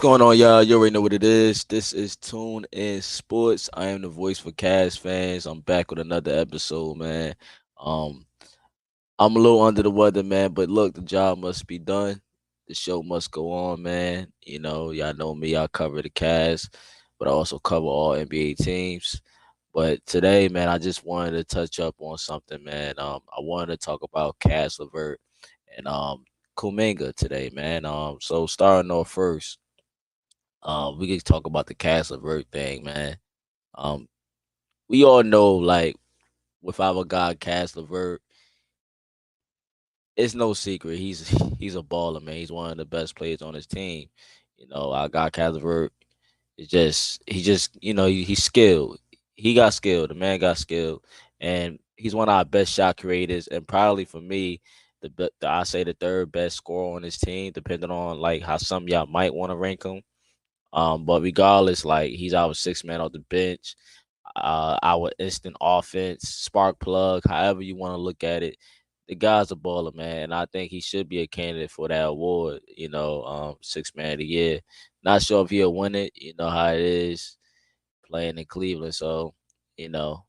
What's going on, y'all? You already know what it is. This is Tune in Sports. I am the voice for Cavs fans. I'm back with another episode, man. Um, I'm a little under the weather, man, but look, the job must be done. The show must go on, man. Y'all know me. I cover the Cavs, but I also cover all NBA teams. But today, man, I just wanted to touch up on something, man. I wanted to talk about Caris LeVert and Kuminga today, man. So starting off first. We could talk about the Caris LeVert thing, man. Um, we all know, like, with our guy Caris LeVert, it's no secret. He's a baller, man. He's one of the best players on his team. Our guy Caris LeVert is he's skilled. He got skill. The man got skill, and he's one of our best shot creators, and probably for me, I say the third best scorer on his team, depending on like how some y'all might want to rank him. But regardless, like he's our sixth man off the bench, our instant offense, spark plug, however you want to look at it. The guy's a baller, man, and I think he should be a candidate for that award. Six man of the year. Not sure if he'll win it. You know how it is playing in Cleveland, so you know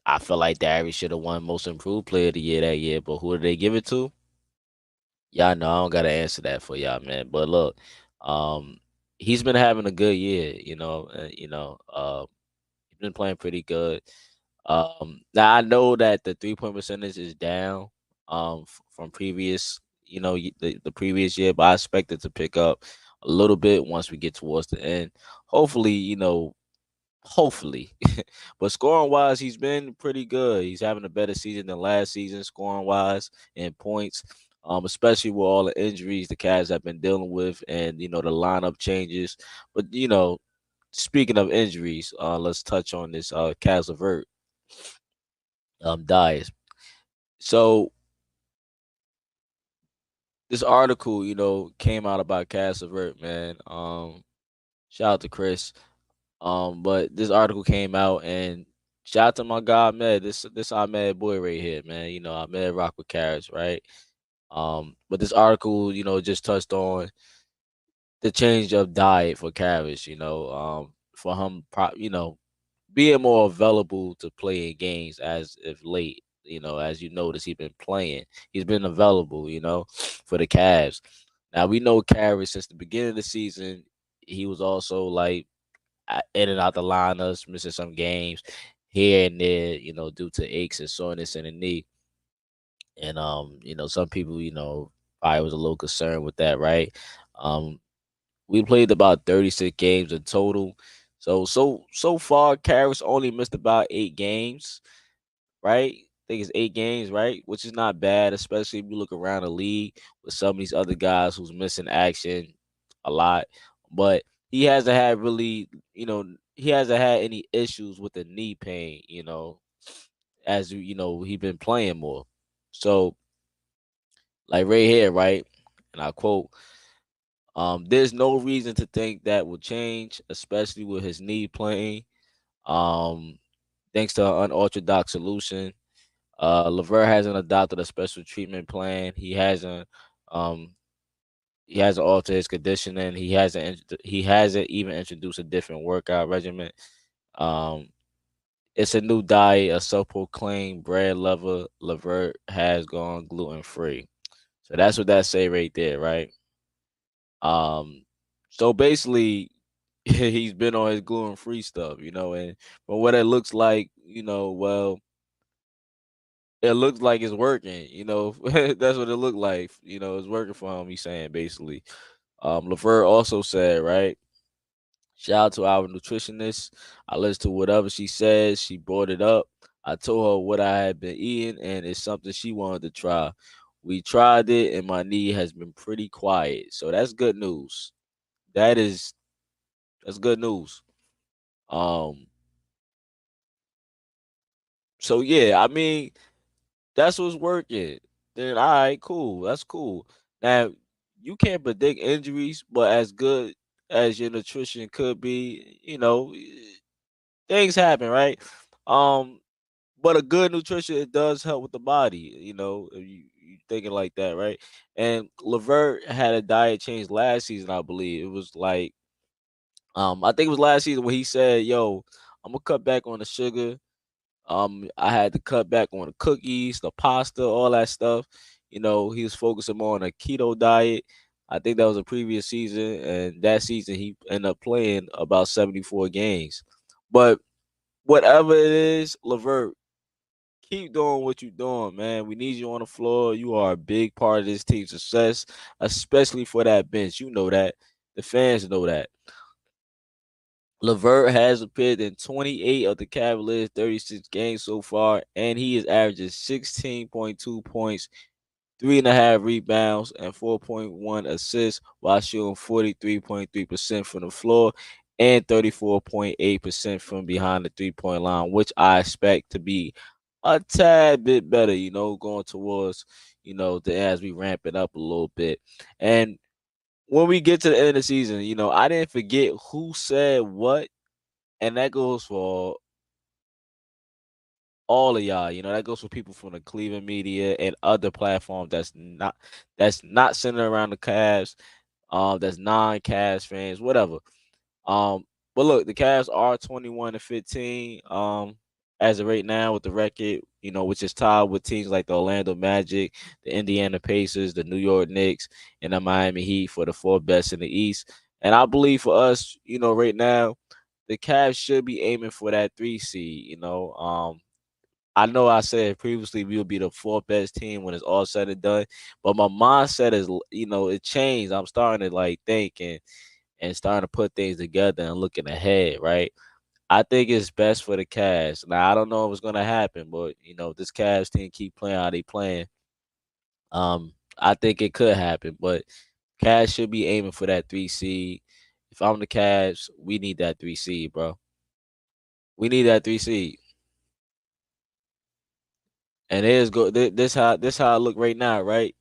I feel like Darius should have won Most Improved Player of the Year that year. But who did they give it to? Y'all know I don't gotta answer that for y'all, man. But look, um, he's been having a good year. He's been playing pretty good. Now I know that the 3 point percentage is down, from previous, the previous year, but I expect it to pick up a little bit once we get towards the end. Hopefully, hopefully. But scoring wise, he's been pretty good. He's having a better season than last season, scoring wise and points. Especially with all the injuries the Cavs have been dealing with, and the lineup changes. But speaking of injuries, let's touch on this Caris LeVert dies. So this article, came out about Caris LeVert, man. Shout out to Chris. But this article came out, and shout out to my guy Ahmed. This Ahmed boy right here, man. Ahmed rock with Caris, right? But this article, just touched on the change of diet for Caris. For him, being more available to play in games as of late. As you notice, he's been playing. He's been available. For the Cavs. Now we know Caris since the beginning of the season. He was also like in and out the lineups, missing some games here and there, due to aches and soreness in the knee. And some people, probably was a little concerned with that, right? Um, we played about 36 games in total. So far, Karras only missed about 8 games, right? I think it's 8 games, right? Which is not bad, especially if you look around the league with some of these other guys who's missing action a lot. But he hasn't had really, he hasn't had any issues with the knee pain, as he been playing more. So like right here, right? And I quote, there's no reason to think that will change, especially with his knee playing. Um, Thanks to an unorthodox solution. LeVert hasn't adopted a special treatment plan. Um he hasn't altered his conditioning. He hasn't even introduced a different workout regimen. Um it's a new diet, a self-proclaimed bread lover. LeVert has gone gluten free. So that's what that say right there, right? Um so basically he's been on his gluten free stuff, and from what it looks like, well, it looks like it's working, that's what it looked like, it's working for him. He's saying basically. LeVert also said, right? Shout out to our nutritionist. I listened to whatever she says. She brought it up. I told her what I had been eating, and it's something she wanted to try. We tried it, and my knee has been pretty quiet. So that's good news. That is that's good news. Um. So yeah, I mean, that's what's working. Then all right, cool. That's cool. Now you can't predict injuries, but as good as your nutrition could be, things happen, right? Um, but a good nutrition, it does help with the body. you thinking like that, right? And LeVert had a diet change last season, I believe. It was like I think it was last season when he said, "Yo, I'm gonna cut back on the sugar. I had to cut back on the cookies, the pasta, all that stuff. You know, he was focusing more on a keto diet. I think that was a previous season, and that season he ended up playing about 74 games. But whatever it is, LeVert, keep doing what you're doing, man. We need you on the floor. You are a big part of this team's success, especially for that bench. You know that. The fans know that. LeVert has appeared in 28 of the Cavaliers' 36 games so far, and he is averaging 16.2 points, 3.5 rebounds, and 4.1 assists while shooting 43.3% from the floor and 34.8% from behind the 3-point line, which I expect to be a tad bit better, going towards, as we ramp it up a little bit. And when we get to the end of the season, I didn't forget who said what, and that goes for all of y'all. That goes for people from the Cleveland media and other platforms that's not centered around the Cavs, that's non-Cavs fans, whatever. Um, but look, the Cavs are 21-15, as of right now with the record, which is tied with teams like the Orlando Magic, the Indiana Pacers, the New York Knicks, and the Miami Heat for the fourth best in the East. And I believe for us, right now, the Cavs should be aiming for that 3 seed. I know I said previously we will be the fourth best team when it's all said and done, but my mindset is, it changed. I'm starting to like think and starting to put things together and looking ahead, right? I think it's best for the Cavs. Now I don't know if it's gonna happen, but this Cavs team keep playing how they playing. I think it could happen, but Cavs should be aiming for that 3 seed. If I'm the Cavs, we need that 3 seed, bro. We need that 3 seed. And here's go this how I look right now, right?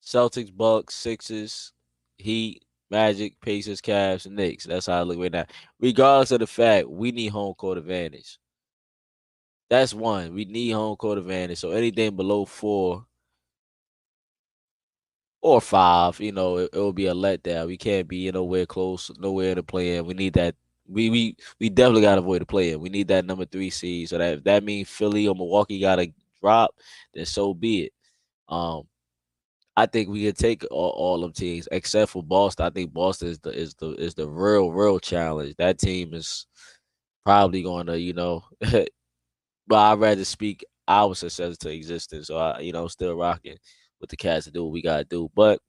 Celtics, Bucks, Sixers, Heat, Magic, Pacers, Cavs, and Knicks. That's how I look right now. Regardless of the fact, we need home court advantage. That's one. We need home court advantage. So anything below 4 or 5, it will be a letdown. We can't be nowhere close, nowhere in the play-in. We need that. We definitely gotta avoid the play-in. We need that number 3 seed. So that if that means Philly or Milwaukee gotta drop, then so be it. Um, I think we could take all them teams except for Boston. I think Boston is the real challenge. That team is probably going to but I'd rather speak our success to existence. So still rocking with the Cats to do what we gotta do. But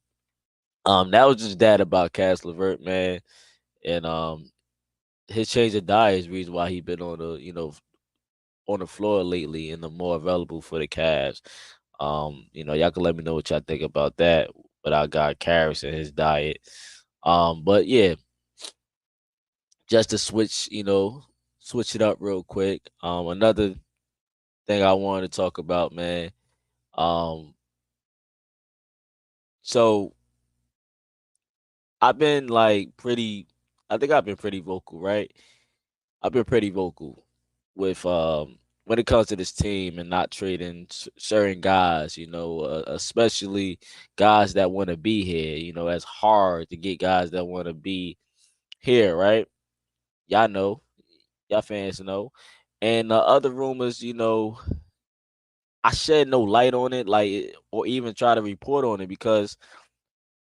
that was just that about Caris LeVert, man, and his change of diet is the reason why he been on the floor lately and the more available for the Cavs. Y'all can let me know what y'all think about that. But I got Caris and his diet. But yeah, just to switch it up real quick. Another thing I wanted to talk about, man. Um, so I've been like pretty. I think I've been pretty vocal, right? I've been pretty vocal with when it comes to this team and not trading certain guys, especially guys that want to be here. It's hard to get guys that want to be here, right? Y'all know, y'all fans know. And the other rumors, I shed no light on it, like, or even try to report on it because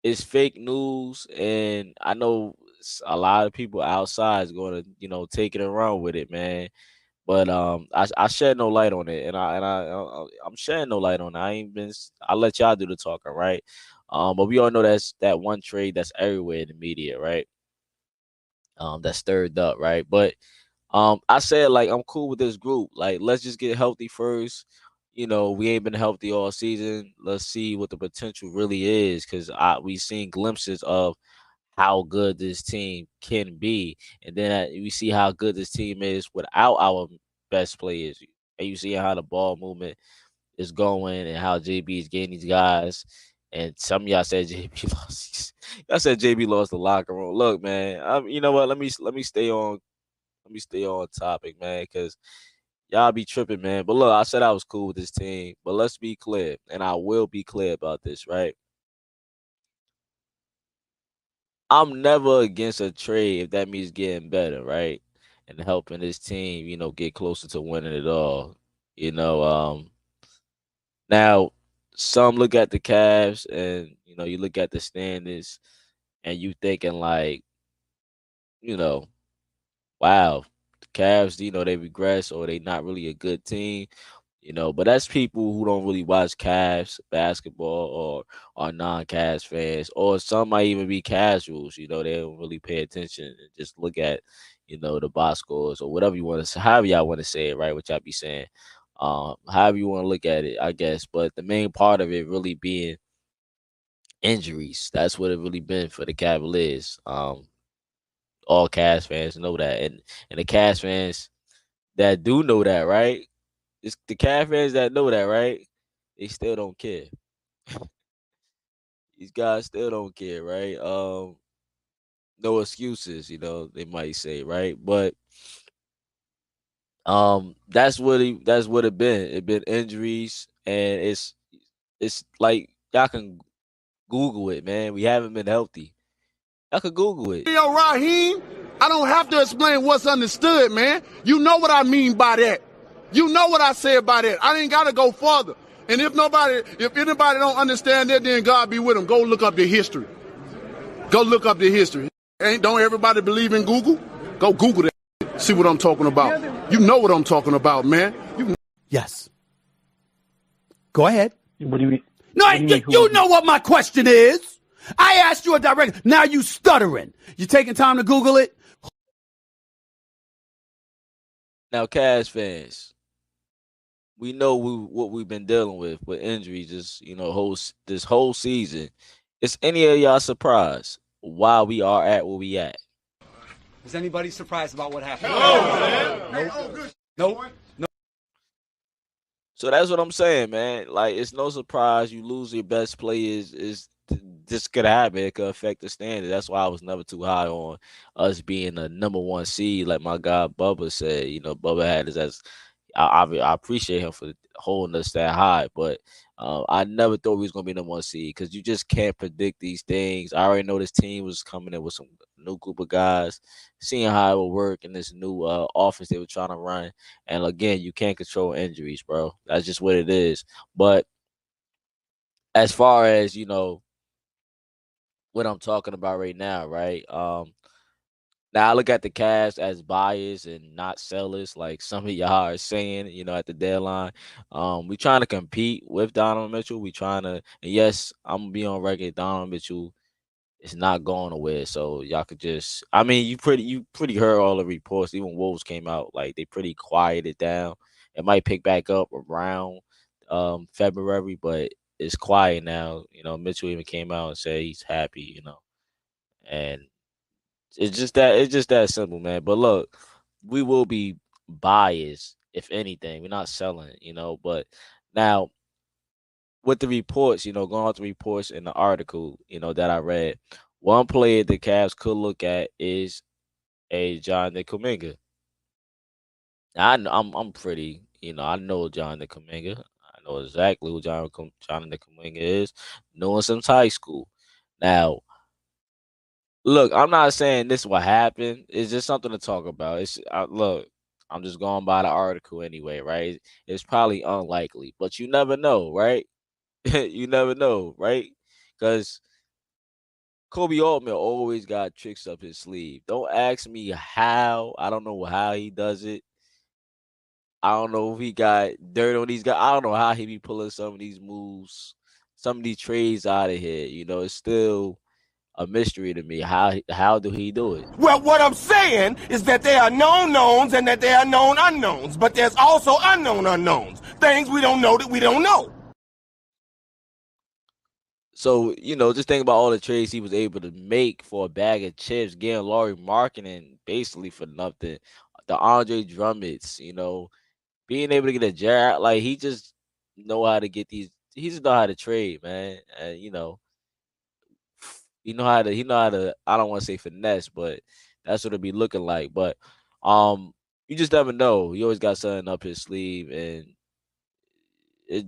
it's fake news, and I know a lot of people outside is going to, take it around with it, man. But I shed no light on it, and I'm shedding no light on it. I let y'all do the talking, right? But we all know that's that one trade that's everywhere in the media, right? That's stirred up, right? But I said like I'm cool with this group. Like let's just get healthy first. We ain't been healthy all season. Let's see what the potential really is, because we seen glimpses of how good this team can be, and then we see how good this team is without our best players. And you see how the ball movement is going, and how JB is getting these guys. And some of y'all said JB lost. Y'all said JB lost the locker room. Look, man. You know what? Let me stay on topic, man, because Y'all be tripping, man. But look, I said I was cool with this team, but let's be clear, and I will be clear about this, right? I'm never against a trade if that means getting better, right? And helping this team, get closer to winning it all. You know, now some look at the Cavs and you look at the standings and you thinking like, you know, wow, the Cavs, they regress or they not really a good team. But that's people who don't really watch Cavs basketball or are non-Cavs fans, or some might even be casuals. They don't really pay attention and just look at, the box scores or whatever you want to say, however y'all want to say it, right? Which I be saying, however you want to look at it, I guess. But the main part of it really being injuries. That's what it really been for the Cavaliers. All Cavs fans know that, and the Cavs fans that do know that, right? It's the Cavs fans that know that, right? They still don't care. These guys still don't care, right? No excuses, they might say, right? But that's what it been. It been injuries, and it's like y'all can Google it, man. We haven't been healthy. Y'all can Google it. Yo, Raheem, I don't have to explain what's understood, man. You know what I mean by that. You know what I say about that. I ain't got to go further. And if anybody don't understand that, then God be with them. Go look up the history. Go look up the history. Don't everybody believe in Google? Go Google that. See what I'm talking about. You know what I'm talking about, man. Yes. Go ahead. What do you mean? No, you know what my question is. I asked you a direct. Now you stuttering. You taking time to Google it? Now, Cavs fans, we know what we've been dealing with injuries. This whole season. Is any of y'all surprised why we are at where we at? Is anybody surprised about what happened? No. So that's what I'm saying, man. Like, it's no surprise you lose your best players. This could happen. It could affect the standard. That's why I was never too high on us being a number one seed, like my guy Bubba said. Bubba had us as I appreciate him for holding us that high, but I never thought we was gonna be number one seed because you just can't predict these things. I already know this team was coming in with some new group of guys, seeing how it will work in this new offense they were trying to run. And again, you can't control injuries, bro. That's just what it is. But as far as what I'm talking about right now, right? Now I look at the Cavs as buyers and not sellers, like some of y'all are saying, at the deadline. We trying to compete with Donovan Mitchell. We trying to, and yes, I'm gonna be on record. Donovan Mitchell is not going nowhere. So y'all could just, I mean, you pretty heard all the reports. Even Wolves came out like they pretty quieted down. It might pick back up around February, but it's quiet now. Mitchell even came out and said he's happy. And it's just that simple, man. But look, we will be buyers, if anything. We're not selling, But now with the reports, going off the reports in the article, that I read, one player the Cavs could look at is a Jonathan Kuminga. I'm pretty, I know Jonathan Kuminga. I know exactly who Jonathan Kuminga is. Know him since high school. Now, look, I'm not saying this will happen. It's just something to talk about. Look, I'm just going by the article anyway, right? It's probably unlikely, but you never know, right? You never know, right? Because Kobe Altman always got tricks up his sleeve. Don't ask me how. I don't know how he does it. I don't know if he got dirt on these guys. I don't know how he be pulling some of these moves, some of these trades out of here. It's still a mystery to me. How do he do it? Well, what I'm saying is that there are known knowns and that there are known unknowns, but there's also unknown unknowns, things we don't know that we don't know. So, just think about all the trades he was able to make for a bag of chips, getting Laurie marketing basically for nothing. The Andre Drummond's, being able to get a Jared, like he just know how to get these. He just know how to trade, man. And he know how to. I don't want to say finesse, but that's what it be looking like. But you just never know. He always got something up his sleeve, and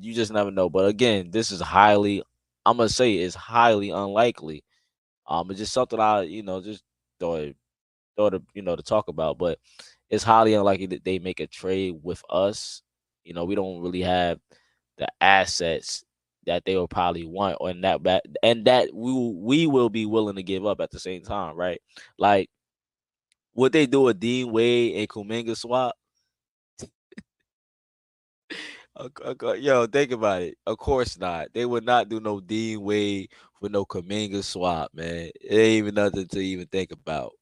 you just never know. But again, this is highly, I'm gonna say, it's highly unlikely. It's just something I, just thought to talk about. But it's highly unlikely that they make a trade with us. We don't really have the assets that they will probably want, or and that we will be willing to give up at the same time, right? Like, would they do a Dean Wade and Kuminga swap? Yo, think about it. Of course not. They would not do no Dean Wade with no Kuminga swap, man. It ain't even nothing to even think about.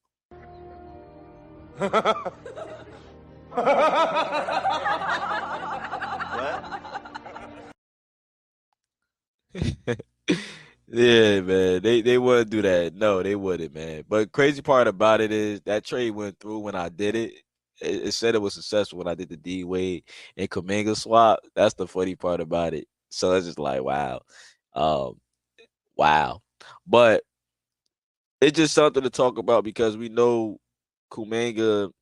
Yeah, man. They wouldn't do that. No, they wouldn't, man. But crazy part about it is that trade went through when I did it. It said it was successful when I did the D Wade and Kuminga swap. That's the funny part about it. So it's just like, wow. Um, wow. But it's just something to talk about because we know Kuminga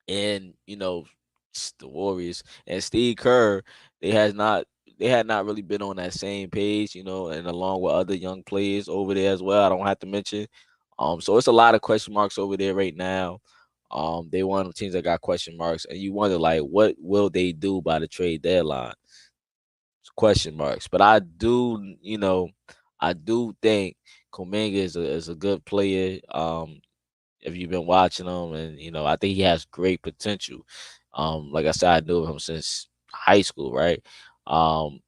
and the Warriors and Steve Kerr, they has not they had not really been on that same page, and along with other young players over there as well. I don't have to mention. So it's a lot of question marks over there right now. They one of the teams that got question marks, and you wonder like, what will they do by the trade deadline? It's question marks, but I do think Kuminga is a good player. If you've been watching him, and I think he has great potential. Like I said, I knew him since high school, right? Um,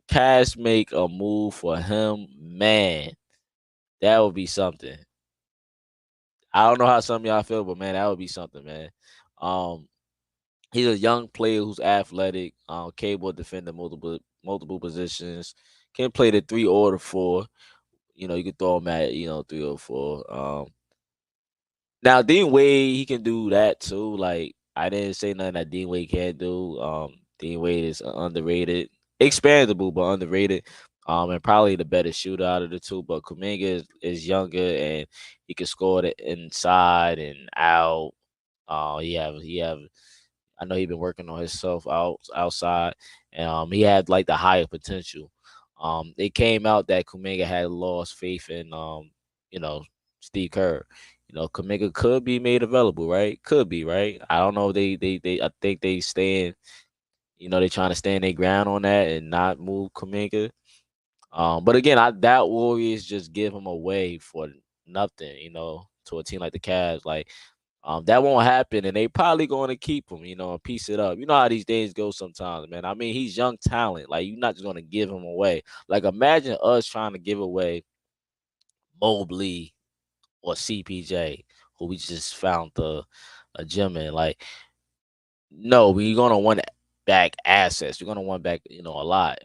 Cash make a move for him, man. That would be something. I don't know how some of y'all feel, but man, that would be something, man. Um, he's a young player who's athletic, capable of defending multiple positions, can play the 3 or the 4. You can throw him at 3 or 4. Now Dean Wade, he can do that too. Like, I didn't say nothing that Dean Wade can't do. Dean Wade is underrated, expandable but underrated. And probably the better shooter out of the two. But Kuminga is younger and he can score the inside and out. He have. I know he been working on himself outside, and he had like the higher potential. It came out that Kuminga had lost faith in you know, Steve Kerr. Kuminga could be made available, right? Could be, right? I don't know. If they I think they stand. They trying to stand their ground on that and not move Kuminga. But again, I doubt Warriors just give him away for nothing. To a team like the Cavs, like that won't happen, and they probably going to keep him. And piece it up. You know how these days go sometimes, man. I mean, he's young talent. Like, you're not just going to give him away. Like, imagine us trying to give away Mobley or CPJ, who we just found a gem in. Like, no, we're gonna want back assets. We're gonna want back, a lot.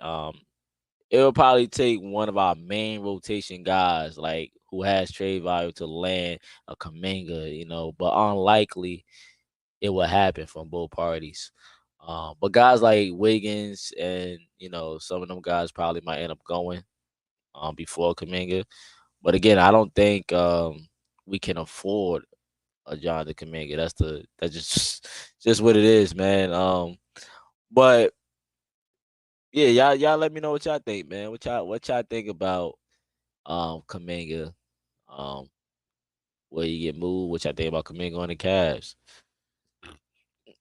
It will probably take one of our main rotation guys, like who has trade value, to land a Kuminga, but unlikely it will happen from both parties. But guys like Wiggins and some of them guys probably might end up going before Kuminga. But again, I don't think we can afford a Jonathan Kuminga. That's just what it is, man. But yeah, y'all let me know what y'all think, man. What y'all think about Kuminga? Um, where you get moved? What y'all think about Kuminga on the Cavs?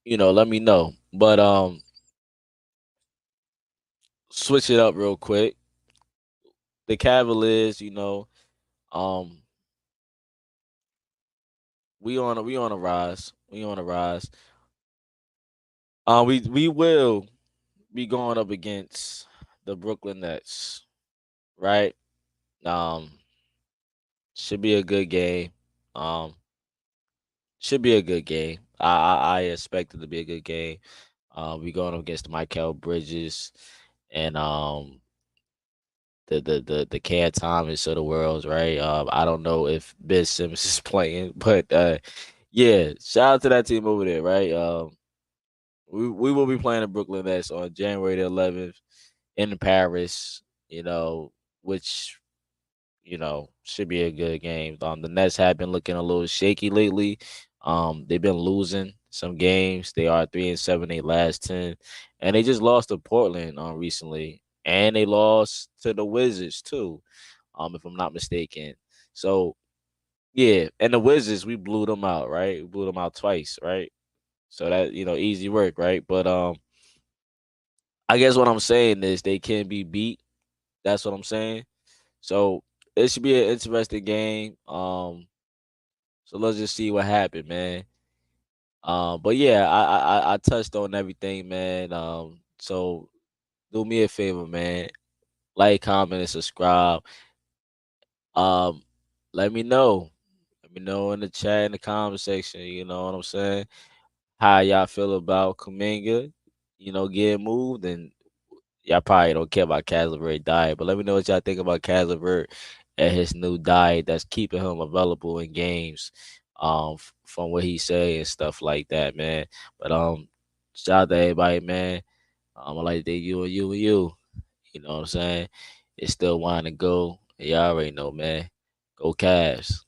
Let me know. But switch it up real quick. The Cavaliers, um, we on a rise. We on a rise. We will be going up against the Brooklyn Nets, right? Um, should be a good game. Um, should be a good game. I expect it to be a good game. We going up against Michael Bridges and the Cam Thomas of the world, right? I don't know if Ben Simmons is playing, but yeah, shout out to that team over there, right? We will be playing the Brooklyn Nets on January the 11th in Paris, which should be a good game. The Nets have been looking a little shaky lately. They've been losing some games. They are 3-7 they last 10, and they just lost to Portland recently, and they lost to the Wizards too, if I'm not mistaken. So yeah, and the Wizards we blew them out, right? We blew them out twice, right? So that easy work, right? But I guess what I'm saying is they can be beat. That's what I'm saying. So it should be an interesting game. So let's just see what happened, man. But yeah, I touched on everything, man. So do me a favor, man. Like, comment, and subscribe. Um, let me know. Let me know in the chat in the comment section. You know what I'm saying? How y'all feel about Kuminga? Getting moved, and y'all probably don't care about Caris LeVert diet, but let me know what y'all think about Caris LeVert and his new diet that's keeping him available in games, from what he say and stuff like that, man. But shout out to everybody, man. I like that you and you and you. You know what I'm saying? It's still wanting to go. Y'all already know, man. Go Cavs.